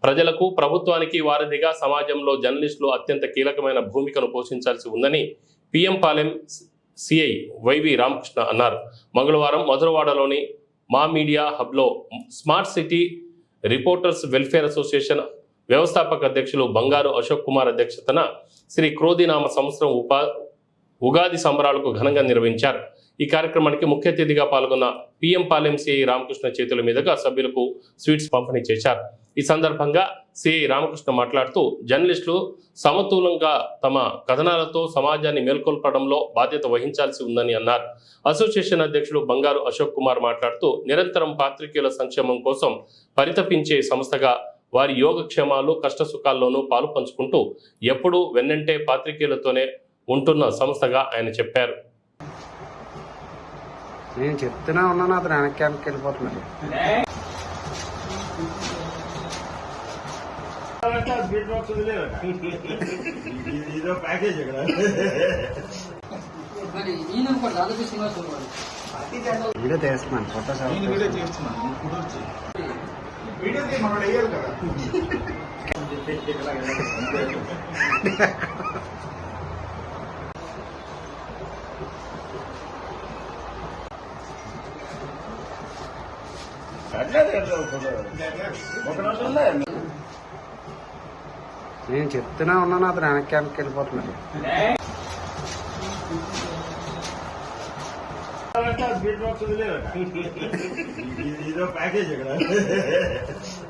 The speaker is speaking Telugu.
ప్రజలకు ప్రభుత్వానికి వారధిగా సమాజంలో జర్నలిస్టులు అత్యంత కీలకమైన భూమికను పోషించాల్సి ఉందని PM Palem CI Y V Ramakrishna అన్నారు. మంగళవారం మధురవాడలోని మా మీడియా హబ్లో smart city reporters welfare association వ్యవస్థాపక అధ్యక్షులు బంగారు అశోక్ కుమార్ అధ్యక్షతన శ్రీ క్రోధినామ సంవత్సరం ఉగాది సంబరాలకు ఘనంగా నిర్వహించారు. ఈ కార్యక్రమానికి ముఖ్య అతిథిగా పాల్గొన్న పిఎం పాలెం సిఐ రామకృష్ణ చేతుల మీదుగా సభ్యులకు స్వీట్స్ పంపిణీ చేశారు. ఈ సందర్భంగా సిఐ రామకృష్ణ మాట్లాడుతూ జర్నలిస్టులు సమతులంగా తమ కథనాలతో సమాజాన్ని మేల్కొల్పడంలో బాధ్యత వహించాల్సి ఉందని అన్నారు. అసోసియేషన్ అధ్యక్షుడు బంగారు అశోక్ కుమార్ మాట్లాడుతూ నిరంతరం పాత్రికేయుల సంక్షేమం కోసం పరితపించే సంస్థగా వారి యోగక్షేమాలు కష్టసుఖాల్లోనూ పాలు పంచుకుంటూ ఎప్పుడూ వెన్నంటే పాత్రికేయులతోనే ఉంటున్న సంస్థగా ఆయన చెప్పారు. నేను చెప్తూనే ఉన్నాను, అతను వెనక్కి వెళ్ళిపోతున్నాడు. వీడియో తీస్తున్నాను, ఫోటోస్ నేను చెప్తూనే ఉన్నాను, అతను వెనక్కి వెళ్ళిపోతున్నాడు. ప్యాకేజ్